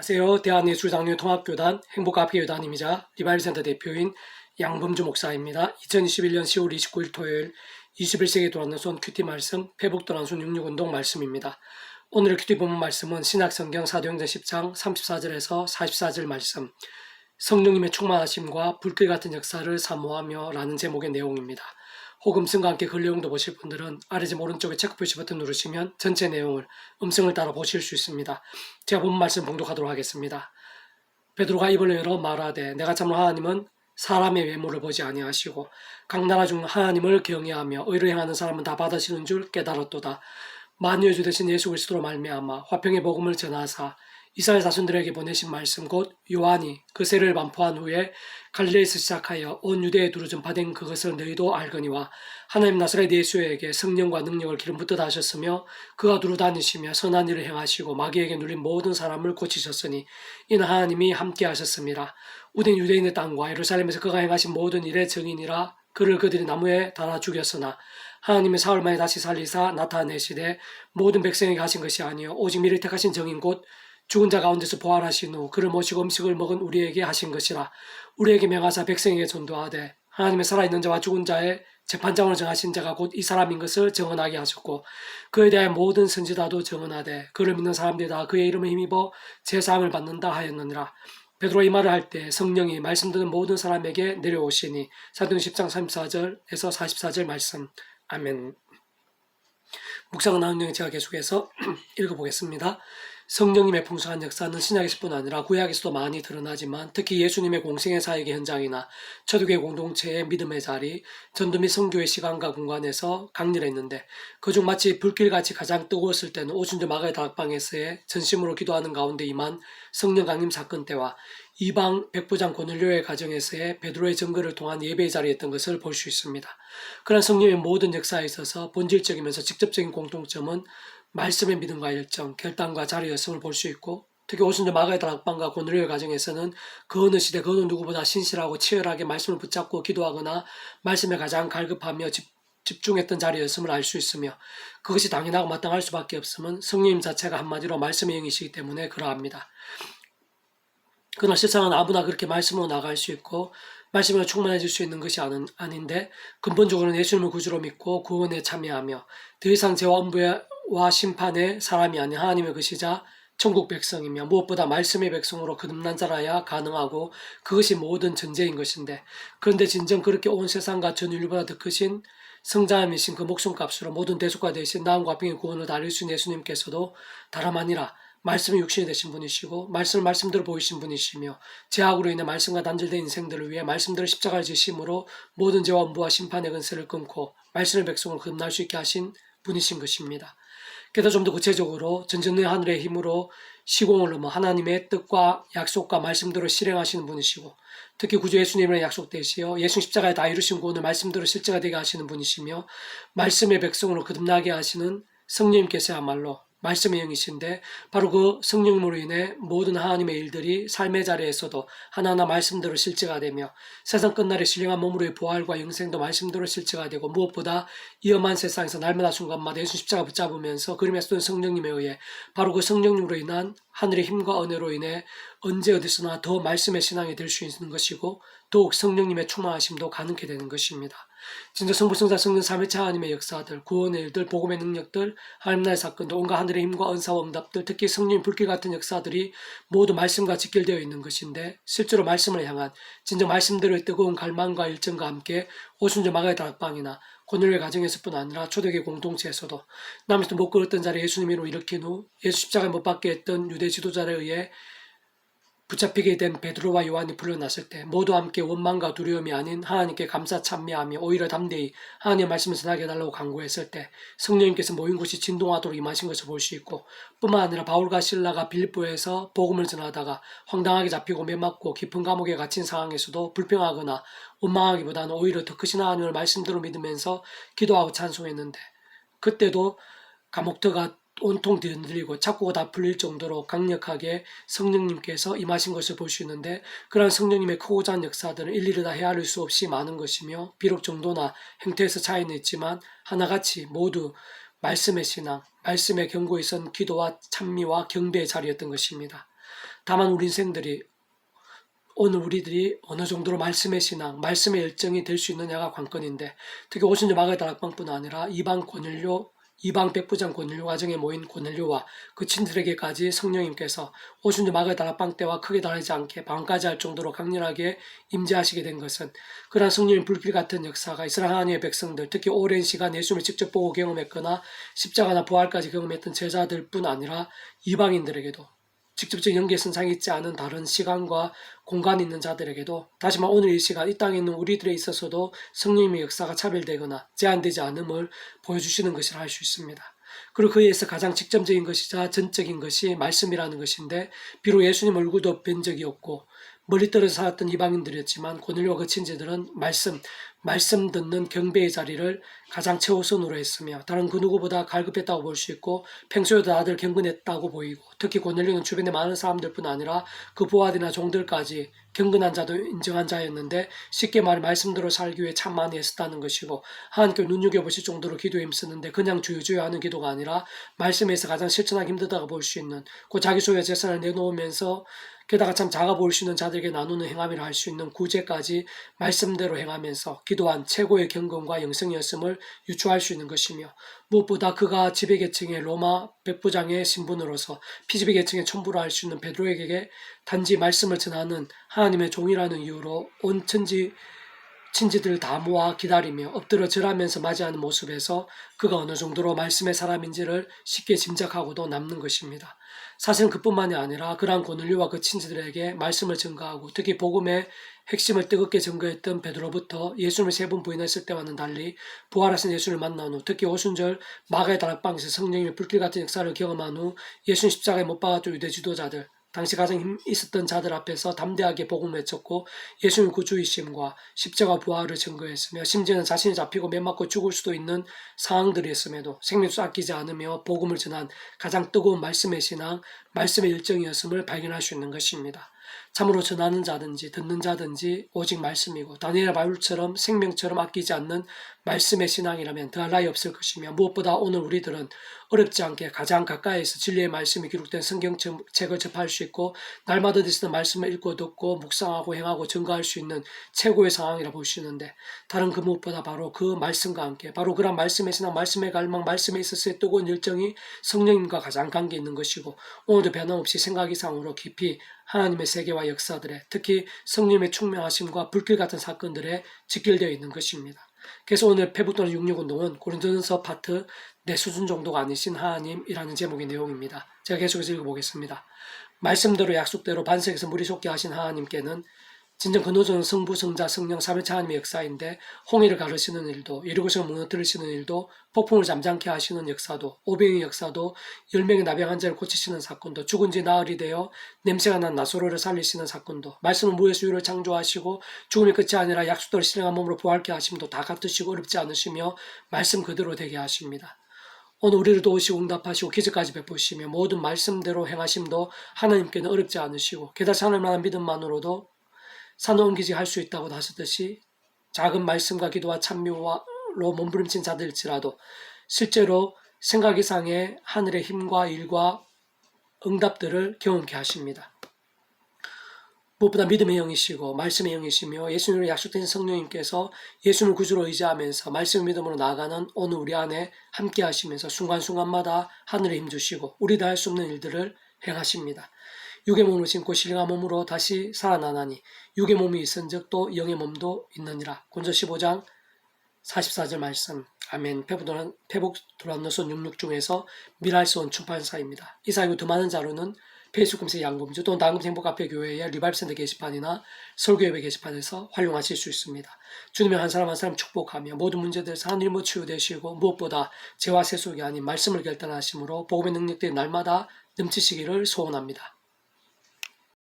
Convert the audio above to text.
안녕하세요. 대한예술장로통합교단 행복카페교단임이자 리바일센터 대표인 양범주 목사입니다. 2021년 10월 29일 토요일 21세기에 돌아오는 손 큐티 말씀, 회복 돌아온 손 66운동 말씀입니다. 오늘의 큐티 본문 말씀은 신약성경 사도행전 10장 34절에서 44절 말씀, 성령님의 충만하심과 불길 같은 역사를 사모하며 라는 제목의 내용입니다. 혹 음성과 함께 글 내용도 보실 분들은 아래집 오른쪽에 체크 표시 버튼 누르시면 전체 내용을 음성을 따라 보실 수 있습니다. 제가 본 말씀 봉독하도록 하겠습니다. 베드로가 입을 열어 말하되 내가 참으로 하나님은 사람의 외모를 보지 아니하시고 각 나라 중 하나님을 경외하며 의를 행하는 사람은 다 받으시는 줄 깨달았도다. 만유의 주 되신 예수 그리스도로 말미암아 화평의 복음을 전하사 이스라엘 자손들에게 보내신 말씀 곧 요한이 그 세례를 반포한 후에 갈릴리에서 시작하여 온 유대에 두루 전파된 그것을 너희도 알거니와 하나님 나사렛 예수에게 성령과 능력을 기름 붓듯 하셨으며 그가 두루 다니시며 선한 일을 행하시고 마귀에게 눌린 모든 사람을 고치셨으니 이는 하나님이 함께 하셨습니다. 우린 유대인의 땅과 예루살렘에서 그가 행하신 모든 일의 증인이라. 그를 그들이 나무에 달아 죽였으나 하나님의 사흘 만에 다시 살리사 나타내시되 모든 백성에게 하신 것이 아니요 오직 미리 택하신 정인 곧 죽은 자 가운데서 부활하신 후 그를 모시고 음식을 먹은 우리에게 하신 것이라. 우리에게 명하사 백성에게 전도하되 하나님의 살아있는 자와 죽은 자의 재판장으로 정하신 자가 곧 이 사람인 것을 증언하게 하셨고 그에 대하여 모든 선지자도 증언하되 그를 믿는 사람들이 다 그의 이름을 힘입어 제사함을 받는다 하였느니라. 베드로 이 말을 할 때 성령이 말씀 듣는 모든 사람에게 내려오시니 사도행 10장 34절에서 44절 말씀. 아멘. 묵상은 나눈 내용 제가 계속해서 읽어보겠습니다. 성령님의 풍성한 역사는 신약에서뿐 아니라 구약에서도 많이 드러나지만 특히 예수님의 공생의 사역의 현장이나 초대교회 공동체의 믿음의 자리, 전도 및 선교의 시간과 공간에서 강렬했는데 그중 마치 불길같이 가장 뜨거웠을 때는 오순절 마가의 다락방에서의 전심으로 기도하는 가운데 임한 성령 강림 사건 때와 이방 백부장 고넬료의 가정에서의 베드로의 증거를 통한 예배의 자리였던 것을 볼 수 있습니다. 그러한 성령의 모든 역사에 있어서 본질적이면서 직접적인 공통점은 말씀의 믿음과 열정, 결단과 자리였음을 볼 수 있고 특히 오순절 마가의 다락방과 고넬료의 가정에서는 그 어느 시대 그 어느 누구보다 신실하고 치열하게 말씀을 붙잡고 기도하거나 말씀에 가장 갈급하며 집중했던 자리였음을 알 수 있으며 그것이 당연하고 마땅할 수밖에 없음은 성령님 자체가 한마디로 말씀의 영이시기 때문에 그러합니다. 그러나 세상은 아무나 그렇게 말씀으로 나갈 수 있고 말씀으로 충만해질 수 있는 것이 아닌데 근본적으로는 예수님을 구주로 믿고 구원에 참여하며 더 이상 죄와 엄부와 심판의 사람이 아닌 하나님의 것이자 천국 백성이며 무엇보다 말씀의 백성으로 거듭난 자라야 가능하고 그것이 모든 전제인 것인데 그런데 진정 그렇게 온 세상과 전 인류보다 더 크신 성자이신 그 목숨값으로 모든 대속과 대신 나음과 병의 구원을 다릴 수 있는 예수님께서도 다름 아니라 말씀이 육신이 되신 분이시고 말씀을 말씀대로 보이신 분이시며 죄악으로 인해 말씀과 단절된 인생들을 위해 말씀대로 십자가를 지심으로 모든 죄와 엄부와 심판의 근세를 끊고 말씀의 백성을 거듭날 수 있게 하신 분이신 것입니다. 게다가 좀 더 구체적으로 전전의 하늘의 힘으로 시공을 넘어 하나님의 뜻과 약속과 말씀대로 실행하시는 분이시고 특히 구주 예수님의 약속되시어 예수 십자가에 다 이루신 구원을 말씀대로 실제가 되게 하시는 분이시며 말씀의 백성으로 거듭나게 하시는 성령님께서야말로 말씀의 영이신데 바로 그 성령님으로 인해 모든 하나님의 일들이 삶의 자리에서도 하나하나 말씀대로 실제가 되며 세상 끝날에 신령한 몸으로의 부활과 영생도 말씀대로 실제가 되고 무엇보다 이 험한 세상에서 날마다 순간마다 예수 십자가 붙잡으면서 그림에 쓰는 성령님에 의해 바로 그 성령님으로 인한 하늘의 힘과 은혜로 인해 언제 어디서나 더 말씀의 신앙이 될 수 있는 것이고 더욱 성령님의 충만하심도 가능케 되는 것입니다. 진짜 성부성자 성령 삼위체 하나님의 역사들, 구원의 일들, 복음의 능력들, 하나님 나라의 사건들, 온갖 하늘의 힘과 은사와 응답들, 특히 성령의 불길 같은 역사들이 모두 말씀과 직결되어 있는 것인데 실제로 말씀을 향한 진정 말씀대로의 뜨거운 갈망과 일정과 함께 오순절 마가의 다락방이나 고넬료의 가정에서뿐 아니라 초대교회 공동체에서도 남에서 못 걸었던 자를 예수님 이름으로 일으킨 후 예수 십자가에 못 박게 했던 유대 지도자에 의해 붙잡히게 된 베드로와 요한이 풀려났을 때 모두 함께 원망과 두려움이 아닌 하나님께 감사 찬미하며 오히려 담대히 하나님의 말씀을 전하게 해달라고 간구했을 때 성령님께서 모인 곳이 진동하도록 임하신 것을 볼 수 있고 뿐만 아니라 바울과 실라가 빌립보에서 복음을 전하다가 황당하게 잡히고 매맞고 깊은 감옥에 갇힌 상황에서도 불평하거나 원망하기보다는 오히려 더 크신 하나님을 말씀대로 믿으면서 기도하고 찬송했는데 그때도 감옥터가 온통 뒤흔들리고 착고가 다 풀릴 정도로 강력하게 성령님께서 임하신 것을 볼 수 있는데 그러한 성령님의 크고자 한 역사들은 일일이 다 헤아릴 수 없이 많은 것이며 비록 정도나 형태에서 차이는 있지만 하나같이 모두 말씀의 신앙, 말씀의 경고에 선 기도와 찬미와 경배의 자리였던 것입니다. 다만 우리 인생들이 오늘 우리들이 어느 정도로 말씀의 신앙, 말씀의 열정이 될 수 있느냐가 관건인데, 특히 오순절 마가의 다락방뿐 아니라 이방 백부장 고넬료 가정에 모인 고넬료와 그 친들에게까지 성령님께서 오순절 마가의 다락방 때와 크게 다르지 않게 방까지 할 정도로 강렬하게 임재하시게 된 것은, 그러한 성령의 불길 같은 역사가 이스라엘 하나님의 백성들, 특히 오랜 시간 예수님을 직접 보고 경험했거나 십자가나 부활까지 경험했던 제자들뿐 아니라 이방인들에게도, 직접적인 연계 선상이 있지 않은 다른 시간과 공간이 있는 자들에게도, 다시 말해 오늘 이 시간 이 땅에 있는 우리들에 있어서도 성령님의 역사가 차별되거나 제한되지 않음을 보여주시는 것이라 할 수 있습니다. 그리고 그에 의해서 가장 직접적인 것이자 전적인 것이 말씀이라는 것인데, 비록 예수님 얼굴도 뵌 적이 없고 멀리 떨어져 살았던 이방인들이었지만 고넬료와 그 친지들은 말씀 듣는 경배의 자리를 가장 최우선으로 했으며, 다른 그 누구보다 갈급했다고 볼 수 있고 평소에도 다들 경건했다고 보이고, 특히 고넬료는 주변에 많은 사람들뿐 아니라 그 부하들이나 종들까지 경건한 자도 인정한 자였는데, 쉽게 말해 말씀대로 살기 위해 참 많이 애썼다는 것이고, 하나님께 눈여겨보실 정도로 기도에 힘쓰는데 그냥 주여주여 하는 기도가 아니라 말씀에서 가장 실천하기 힘들다고 볼 수 있는, 그 자기 소유의 재산을 내놓으면서 게다가 참 작아 보일 수 있는 자들에게 나누는 행함이라 할 수 있는 구제까지 말씀대로 행하면서 기도한 최고의 경건과 영성이었음을 유추할 수 있는 것이며, 무엇보다 그가 지배계층의 로마 백부장의 신분으로서 피지배계층의 첨부로 할 수 있는 베드로에게 단지 말씀을 전하는 하나님의 종이라는 이유로 온 친지들 다 모아 기다리며 엎드려 절하면서 맞이하는 모습에서 그가 어느 정도로 말씀의 사람인지를 쉽게 짐작하고도 남는 것입니다. 사실은 그뿐만이 아니라 그러한 고넬료와 그 친지들에게 말씀을 전가하고, 특히 복음의 핵심을 뜨겁게 전거했던 베드로부터 예수님을 3번 부인했을 때와는 달리 부활하신 예수를 만난 후, 특히 오순절 마가의 다락방에서 성령님의 불길 같은 역사를 경험한 후 예수님 십자가에 못 박았던 유대 지도자들, 당시 가장 힘 있었던 자들 앞에서 담대하게 복음을 외쳤고 예수님 구주이심과 십자가 부활을 증거했으며, 심지어는 자신이 잡히고 매맞고 죽을 수도 있는 상황들이었음에도 생명수 아끼지 않으며 복음을 전한 가장 뜨거운 말씀의 신앙, 말씀의 열정이었음을 발견할 수 있는 것입니다. 참으로 전하는 자든지 듣는 자든지 오직 말씀이고, 다니엘의 바울처럼 생명처럼 아끼지 않는 말씀의 신앙이라면 더할 나위 없을 것이며, 무엇보다 오늘 우리들은 어렵지 않게 가장 가까이에서 진리의 말씀이 기록된 성경책을 접할 수 있고, 날마다 드시는 말씀을 읽고 듣고 묵상하고 행하고 증거할 수 있는 최고의 상황이라 볼 수 있는데, 다른 그 무엇보다 바로 그 말씀과 함께 바로 그런 말씀의 신앙, 말씀의 갈망, 말씀에 있어서의 뜨거운 열정이 성령님과 가장 관계 있는 것이고, 오늘도 변함없이 생각 이상으로 깊이 하나님의 세계와 역사들에, 특히 성령님의 충명하심과 불길 같은 사건들에 직결되어 있는 것입니다. 그래서 오늘 페북도는 66운동은 고린도전서 파트 내 수준 정도가 아니신 하나님이라는 제목의 내용입니다. 제가 계속해서 읽어보겠습니다. 말씀대로 약속대로 반석에서 물이 솟게 하신 하나님께는 진정 근원적인 성부, 성자, 성령, 삼위일체 하나님의 역사인데, 홍해를 가르시는 일도, 이르고서 무너뜨리시는 일도, 폭풍을 잠잠케 하시는 역사도, 오병의 역사도, 10명의 나병 환자를 고치시는 사건도, 죽은 지 나흘이 되어 냄새가 난 나사로를 살리시는 사건도, 말씀은 무에서 유를 창조하시고 죽음이 끝이 아니라 약속대로 실행한 몸으로 부활케 하심도 다 같으시고 어렵지 않으시며 말씀 그대로 되게 하십니다. 오늘 우리를 도우시고 응답하시고 기적까지 베푸시며 모든 말씀대로 행하심도 하나님께는 어렵지 않으시고, 게다가 하나님 만한 믿음만으로도 산을 옮기지 할 수 있다고 하셨듯이, 작은 말씀과 기도와 찬미로 몸부림친 자들일지라도 실제로 생각 이상의 하늘의 힘과 일과 응답들을 경험케 하십니다. 무엇보다 믿음의 영이시고 말씀의 영이시며 예수님으로 약속된 성령님께서 예수님을 구주로 의지하면서 말씀의 믿음으로 나아가는 오늘 우리 안에 함께 하시면서 순간순간마다 하늘의 힘 주시고 우리도 할 수 없는 일들을 행하십니다. 육의 몸을 신고 신령한 몸으로 다시 살아나나니 육의 몸이 있은즉 또 영의 몸도 있느니라. 고린도 15장 44절 말씀. 아멘. 페북 도란노선 66 중에서 미랄스온 출판사입니다. 이 사이고 더 많은 자료는 페이스북 검색 양금주 또는 다음금 행복카페교회의 리바이브센터 게시판이나 설교예배 게시판에서 활용하실 수 있습니다. 주님의 한 사람 한 사람 축복하며 모든 문제들에서 하늘imo 치유되시고 무엇보다 죄와 세속이 아닌 말씀을 결단하심으로 복음의 능력들이 날마다 넘치시기를 소원합니다.